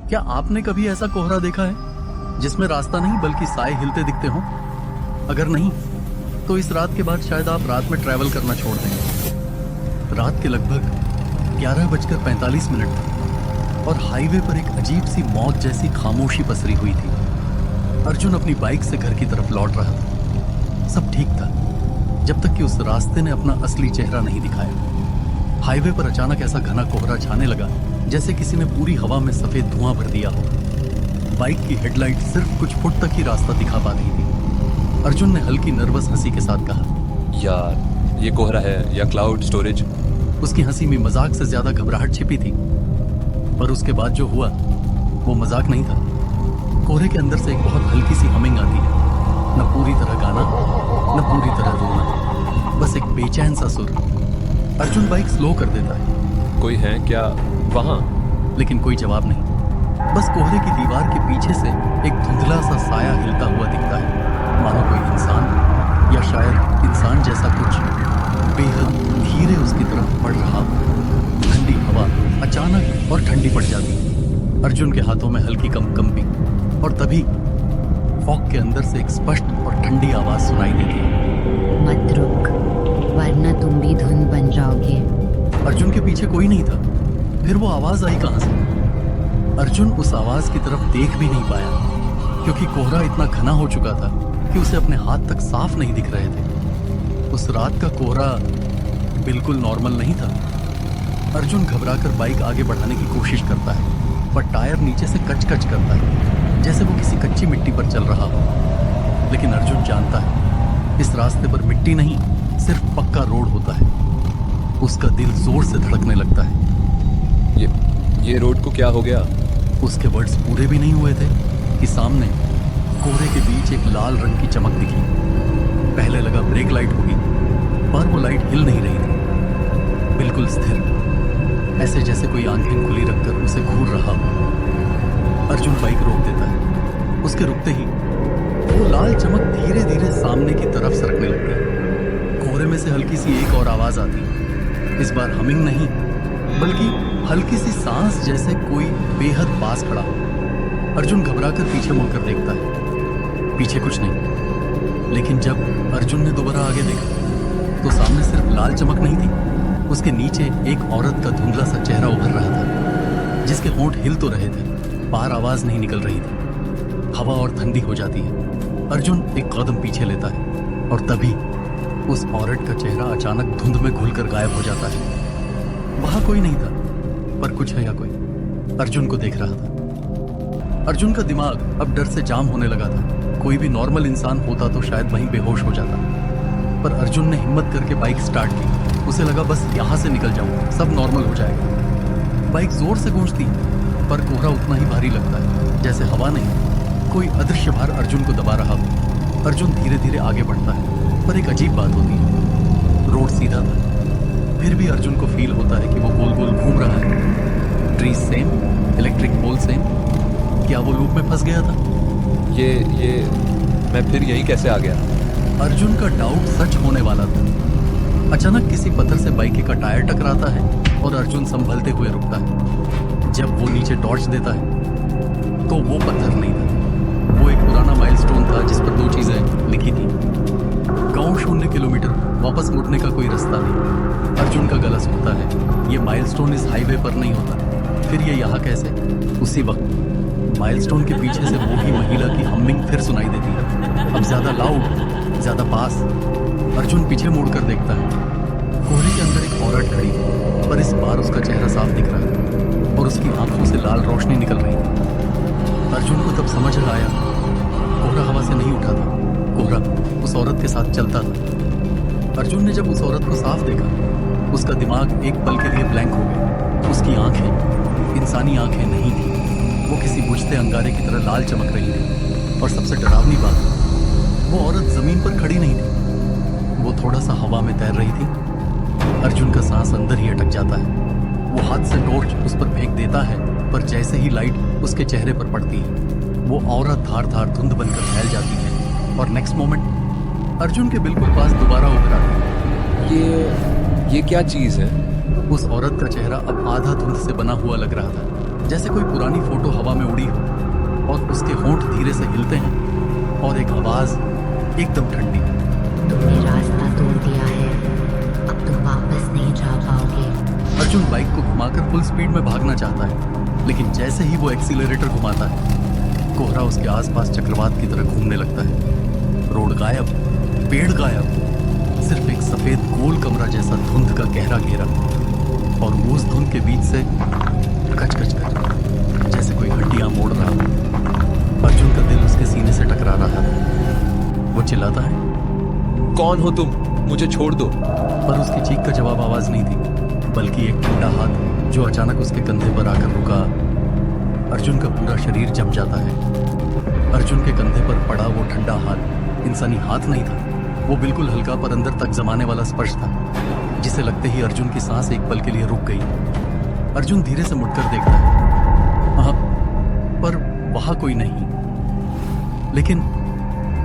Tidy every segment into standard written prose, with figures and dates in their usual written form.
क्या आपने कभी ऐसा कोहरा देखा है जिसमें रास्ता नहीं बल्कि साए हिलते दिखते हों? अगर नहीं तो इस रात के बाद शायद आप रात में ट्रैवल करना छोड़ दें। रात के लगभग 11:45 थे और हाईवे पर एक अजीब सी मौत जैसी खामोशी पसरी हुई थी। अर्जुन अपनी बाइक से घर की तरफ लौट रहा था। सब ठीक था जब तक कि उस रास्ते ने अपना असली चेहरा नहीं दिखाया। हाईवे पर अचानक ऐसा घना कोहरा छाने लगा जैसे किसी ने पूरी हवा में सफेद धुआं भर दिया हो। बाइक की हेडलाइट सिर्फ कुछ फुट तक ही रास्ता दिखा पा रही थी। अर्जुन ने हल्की नर्वस हंसी के साथ कहा, यार ये कोहरा है या क्लाउड स्टोरेज? उसकी हंसी में मजाक से ज्यादा घबराहट छिपी थी। पर उसके बाद जो हुआ वो मजाक नहीं था। कोहरे के अंदर से एक बहुत हल्की सी हमिंग आती है, न पूरी तरह गाना न पूरी तरह रोना, बस एक बेचैन सा सुर। अर्जुन बाइक स्लो कर देता है। कोई है क्या वहाँ? लेकिन कोई जवाब नहीं। बस कोहरे की दीवार के पीछे से एक धुंधला सा साया हिलता हुआ दिखता है, मानो कोई इंसान या शायद इंसान जैसा कुछ बेहद धीरे उसकी तरफ बढ़ रहा हो। ठंडी हवा अचानक और ठंडी पड़ जाती। अर्जुन के हाथों में हल्की कंपी और तभी फॉग के अंदर से एक स्पष्ट और ठंडी आवाज सुनाई देती है, मत रुक वरना तुम भी धुंध बन जाओगे। अर्जुन के पीछे कोई नहीं था। फिर वो आवाज आई कहां से? अर्जुन उस आवाज की तरफ देख भी नहीं पाया क्योंकि कोहरा इतना घना हो चुका था कि उसे अपने हाथ तक साफ नहीं दिख रहे थे। उस रात का कोहरा बिल्कुल नॉर्मल नहीं था। अर्जुन घबराकर बाइक आगे बढ़ाने की कोशिश करता है पर टायर नीचे से कच-कच करता है जैसे वो किसी कच्ची मिट्टी पर चल रहा हो। लेकिन अर्जुन जानता है इस रास्ते पर मिट्टी नहीं सिर्फ पक्का रोड होता है। उसका दिल जोर से धड़कने लगता है। ये रोड को क्या हो गया? उसके वर्ड्स पूरे भी नहीं हुए थे कि सामने कोहरे के बीच एक लाल रंग की चमक दिखी। पहले लगा ब्रेक लाइट होगी पर वो लाइट हिल नहीं रही थी, बिल्कुल स्थिर, ऐसे जैसे कोई आंखें खुली रखकर उसे घूर रहा हो। अर्जुन बाइक रोक देता है। उसके रुकते ही वो लाल चमक धीरे धीरे सामने की तरफ सरकने लगती है। कोहरे में से हल्की सी एक और आवाज आती है। इस बार हमिंग नहीं बल्कि हल्की सी सांस जैसे कोई बेहद पास खड़ा हो। अर्जुन घबराकर पीछे मुड़कर देखता है, पीछे कुछ नहीं। लेकिन जब अर्जुन ने दोबारा आगे देखा तो सामने सिर्फ लाल चमक नहीं थी, उसके नीचे एक औरत का धुंधला सा चेहरा उभर रहा था जिसके होंठ हिल तो रहे थे, बाहर आवाज नहीं निकल रही थी। हवा और ठंडी हो जाती है। अर्जुन एक कदम पीछे लेता है और तभी उस औरत का चेहरा अचानक धुंध में घुलकर गायब हो जाता है। वहां कोई नहीं था पर कुछ है या कोई अर्जुन को देख रहा था। अर्जुन का दिमाग अब डर से जाम होने लगा था। कोई भी नॉर्मल इंसान होता तो शायद वहीं बेहोश हो जाता, पर अर्जुन ने हिम्मत करके बाइक स्टार्ट की। उसे लगा बस यहां से निकल जाऊं, सब नॉर्मल हो जाएगा। बाइक जोर से गूंजती पर कोहरा उतना ही भारी लगता है जैसे हवा नहीं, कोई अदृश्य भार अर्जुन को दबा रहा हो। अर्जुन धीरे धीरे आगे बढ़ता है पर एक अजीब बात होती है, रोड सीधा था फिर भी अर्जुन को फील होता है कि वो गोल गोल घूम रहा है। Trees same, electric pole same. क्या वो लूप में फंस गया था? ये मैं फिर यहीं कैसे आ गया? अर्जुन का डाउट सच होने वाला था। अचानक किसी पत्थर से बाइक का टायर टकराता है और अर्जुन संभलते हुए रुकता है। जब वो नीचे टॉर्च देता है तो वो पत्थर नहीं था, वो एक पुराना माइलस्टोन था जिस पर दो चीजें लिखी थी, गांव 0 किलोमीटर, वापस मुड़ने का कोई रास्ता नहीं। अर्जुन का गला सूखता है। ये माइलस्टोन इस हाईवे पर नहीं होता, फिर ये यहाँ कैसे? उसी वक्त माइलस्टोन के पीछे से वो ही महिला की हमिंग फिर सुनाई देती है, अब ज्यादा लाउड, ज्यादा पास। अर्जुन पीछे मुड़कर देखता है। कोहरे के अंदर एक औरत खड़ी है पर इस बार उसका चेहरा साफ दिख रहा है और उसकी आंखों से लाल रोशनी निकल रही है। अर्जुन को तब समझ आया कोहरा हवा से नहीं उठा था, कोहरा उस औरत के साथ चलता था। अर्जुन ने जब उस औरत को साफ देखा उसका दिमाग एक पल के लिए ब्लैंक हो गया। उसकी आंखें इंसानी आंखें नहीं थी, वो किसी बुझते अंगारे की तरह लाल चमक रही थी। और सबसे डरावनी बात, वो औरत जमीन पर खड़ी नहीं थी, वो थोड़ा सा हवा में तैर रही थी। अर्जुन का सांस अंदर ही अटक जाता है। वो हाथ से टॉर्च उस पर फेंक देता है पर जैसे ही लाइट उसके चेहरे पर पड़ती है वो औरत धार धार धुंध बनकर फैल जाती है और नेक्स्ट मोमेंट अर्जुन के बिल्कुल पास दोबारा उभर आती है। ये क्या चीज है? उस औरत का चेहरा अब आधा धुंध से बना हुआ लग रहा था। जैसे कोई पुरानी फोटो हवा में उड़ी हो और उसके होंठ धीरे से हिलते हैं और एक आवाज एकदम ठंडी। तुमने रास्ता तोड़ दिया है, अब तुम वापस नहीं जा पाओगे। अर्जुन बाइक को घुमाकर फुल स्पीड में भागना चाहता है, लेकिन जैसे ही वो एक्सीलरेटर घुमाता है, कोहरा उसके आसपास चक्रवात की तरह घूमने लगता है। रोड गायब, पेड़ गायब, सिर्फ एक सफेद गोल कमरा जैसा धुंध का गहरा घेरा, और उस धुंध के बीच से कच कच कच जैसे कोई हड्डियां मोड़ रहा हो। अर्जुन का दिल उसके सीने से टकरा रहा है। वो चिल्लाता है, कौन हो तुम? मुझे छोड़ दो। पर उसकी चीख का जवाब आवाज नहीं थी, बल्कि एक ठंडा हाथ जो अचानक उसके कंधे पर आकर रुका। अर्जुन का पूरा शरीर जम जाता है। अर्जुन के कंधे पर पड़ा वो ठंडा हाथ इंसानी हाथ नहीं था, वो बिल्कुल हल्का पर अंदर तक जमाने वाला स्पर्श था, जिसे लगते ही अर्जुन की सांस एक पल के लिए रुक गई। अर्जुन धीरे से मुड़कर देखता है, हाँ, पर वहां कोई नहीं। लेकिन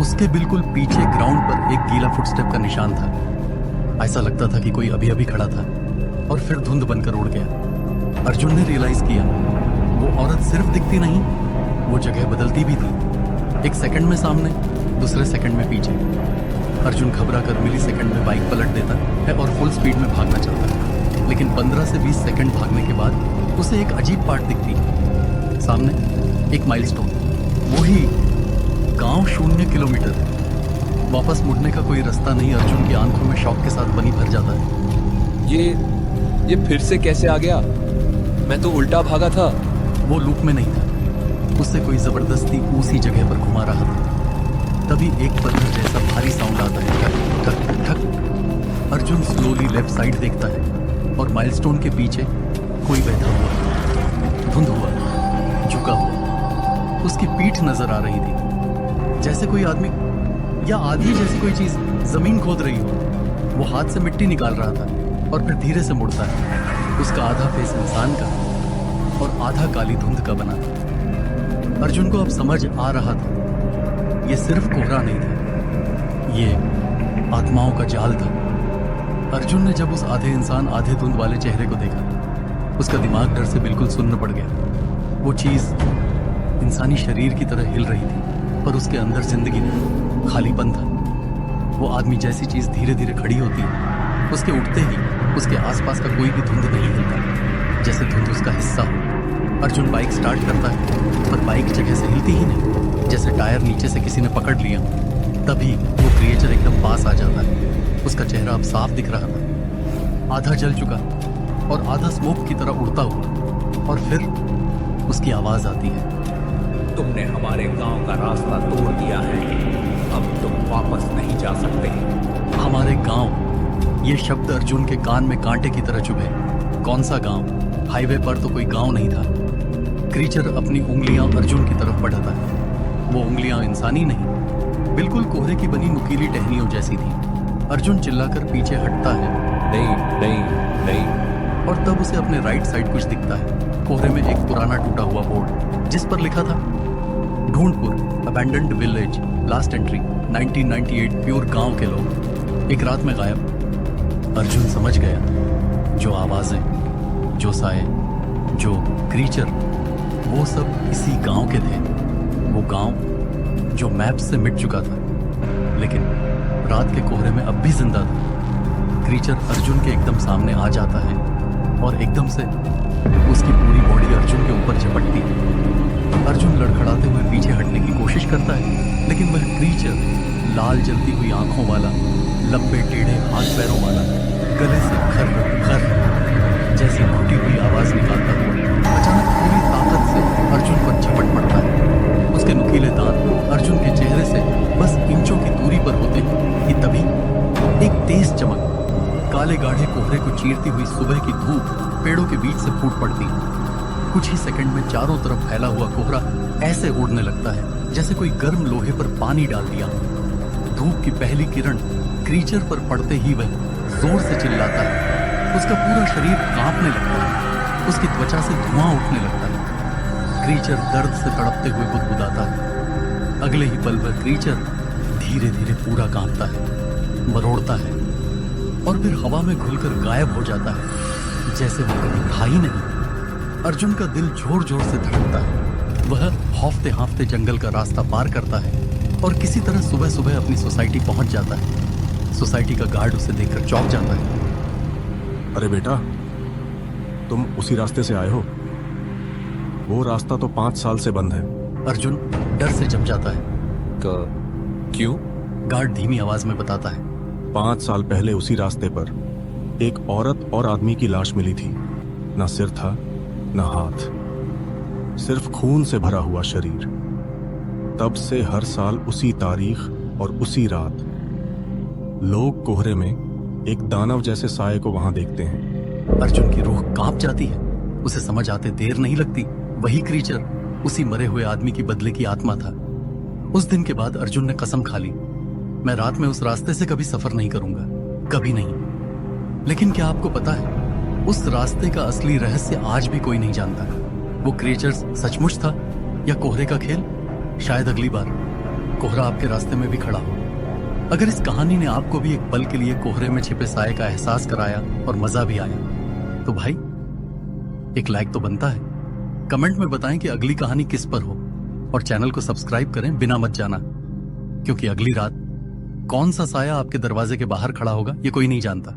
उसके बिल्कुल पीछे ग्राउंड पर एक गीला फुटस्टेप का निशान था। ऐसा लगता था कि कोई अभी अभी खड़ा था और फिर धुंध बनकर उड़ गया। अर्जुन ने रियलाइज किया, वो औरत सिर्फ दिखती नहीं, वो जगह बदलती भी थी। एक सेकंड में सामने, दूसरे सेकंड में पीछे। अर्जुन घबरा कर मिली सेकंड में बाइक पलट देता है और फुल स्पीड में भागना चाहता है। लेकिन 15 से 20 सेकंड भागने के बाद उसे एक अजीब पार्ट दिखती है। सामने एक माइलस्टोन, वही गांव 0 किलोमीटर। वापस मुड़ने का कोई रास्ता नहीं। अर्जुन की आंखों में शौक के साथ पानी भर जाता है। ये फिर से कैसे आ गया? मैं तो उल्टा भागा था। वो लूप में नहीं था, उससे कोई जबरदस्ती उसी जगह पर घुमा रहा था। तभी एक पत्थर जैसा भारी साउंड आता है, ठक ठक ठक। अर्जुन स्लोली लेफ्ट साइड देखता है और माइलस्टोन के पीछे कोई बैठा हुआ, धुंध हुआ, झुका हुआ। उसकी पीठ नजर आ रही थी, जैसे कोई आदमी या आदमी जैसी कोई चीज जमीन खोद रही हो। वो हाथ से मिट्टी निकाल रहा था और फिर धीरे से मुड़ता है। उसका आधा फेस इंसान का और आधा काली धुंध का बना था। अर्जुन को अब समझ आ रहा था, ये सिर्फ कोहरा नहीं था, ये आत्माओं का जाल था। अर्जुन ने जब उस आधे इंसान आधे धुंध वाले चेहरे को देखा, उसका दिमाग डर से बिल्कुल सुन्न पड़ गया। वो चीज इंसानी शरीर की तरह हिल रही थी, पर उसके अंदर जिंदगी नहीं, खालीपन था। वो आदमी जैसी चीज धीरे धीरे खड़ी होती है, उसके उठते ही उसके आसपास का कोई भी धुंध नहीं हिलता, जैसे धुंध उसका हिस्सा हो। अर्जुन बाइक स्टार्ट करता है, पर बाइक जगह से हिलती ही नहीं, जैसे टायर नीचे से किसी ने पकड़ लिया। तभी वो क्रिएचर एकदम पास आ जाता है। उसका चेहरा अब साफ दिख रहा था, आधा जल चुका और आधा स्मोक की तरह उड़ता हुआ। और फिर उसकी आवाज आती है, तुमने हमारे गांव का रास्ता तोड़ दिया है, अब तुम वापस नहीं जा सकते। हमारे गांव, ये शब्द अर्जुन के कान में कांटे की तरह चुभे। कौन सा गांव? हाईवे पर तो कोई गांव नहीं था। क्रीचर अपनी उंगलियां अर्जुन की तरफ बढ़ाता है। वो उंगलियां इंसानी नहीं, बिल्कुल कोहरे की बनी नुकीली टहनियों जैसी थी। अर्जुन चिल्लाकर पीछे हटता है, नहीं नहीं नहीं। और तब उसे अपने राइट साइड कुछ दिखता है। कोहरे में एक पुराना टूटा हुआ बोर्ड, जिस पर लिखा था, Dhundhpur abandoned village, last entry 1998, प्योर गांव के लोग, एक रात में गायब। अर्जुन समझ गया, जो आवाजें, जो साए, जो क्रीचर, वो सब इसी गांव के थे। वो गांव जो मैप से मिट चुका था, लेकिन रात के कोहरे में अब भी जिंदा था। क्रीचर अर्जुन के एकदम सामने आ जाता है और एकदम से उसकी पूरी बॉडी अर्जुन के ऊपर झपटती है। अर्जुन लड़खड़ाते हुए पीछे हटने की कोशिश करता है, लेकिन वह क्रीचर लाल जलती हुई आंखों वाला, लंबे टेढ़े हाथ पैरों वाला, गले से खर खर जैसी टूटी हुई आवाज निकालता हुआ अचानक पूरी ताकत से अर्जुन पर झपट पड़ता है। उसके नुकीले दांत अर्जुन के चेहरे से बस इंचों की दूरी पर होते हैं कि तभी एक तेज चमक काले गाढ़े कोहरे को चीरती हुई सुबह की धूप पेड़ों के बीच से फूट पड़ती है। कुछ ही सेकंड में चारों तरफ फैला हुआ कोहरा ऐसे उड़ने लगता है जैसे कोई गर्म लोहे पर पानी डाल दिया। धूप की पहली किरण क्रीचर पर पड़ते ही वह जोर से चिल्लाता है। उसका पूरा शरीर कांपने लगता है, उसकी त्वचा से धुआं उठने लगता है। क्रीचर दर्द से तड़पते हुए बुदबुदाता है। अगले ही पल वह क्रीचर धीरे धीरे पूरा कांपता है, मरोड़ता है और फिर हवा में घुलकर गायब हो जाता है, जैसे वो कभी था ही नहीं। अर्जुन का दिल जोर जोर से धड़कता है। वह हौफते हाफते जंगल का रास्ता पार करता है और किसी तरह सुबह सुबह अपनी सोसाइटी पहुंच जाता है। सोसाइटी का गार्ड उसे देखकर चौंक जाता है। अरे बेटा, तुम उसी रास्ते से आए हो? वो रास्ता तो 5 साल से बंद है। अर्जुन डर से जम जाता है। क्यों? गार्ड धीमी आवाज में बताता है। 5 साल पहले उसी रास्ते पर एक औरत और आदमी की लाश मिली थी। ना सिर था, ना हाथ, सिर्फ खून से भरा हुआ शरीर। तब से हर साल उसी तारीख और उसी रात लोग कोहरे में एक दानव जैसे साये को वहां देखते हैं। अर्जुन की रूह कांप जाती है। उसे समझ आते देर नहीं लगती। वही क्रीचर उसी मरे हुए आदमी की बदले की आत्मा था। उस दिन के बाद अर्जुन ने कसम खा ली, मैं रात में उस रास्ते से कभी सफर नहीं करूंगा, कभी नहीं। लेकिन क्या आपको पता है, उस रास्ते का असली रहस्य आज भी कोई नहीं जानता। वो क्रिएचर सचमुच था या कोहरे का खेल? शायद अगली बार कोहरा आपके रास्ते में भी खड़ा हो। अगर इस कहानी ने आपको भी एक पल के लिए कोहरे में छिपे साये का एहसास कराया और मजा भी आया, तो भाई एक लाइक तो बनता है। कमेंट में बताएं कि अगली कहानी किस पर हो और चैनल को सब्सक्राइब करें बिना मत जाना, क्योंकि अगली रात कौन सा साया आपके दरवाजे के बाहर खड़ा होगा ये कोई नहीं जानता।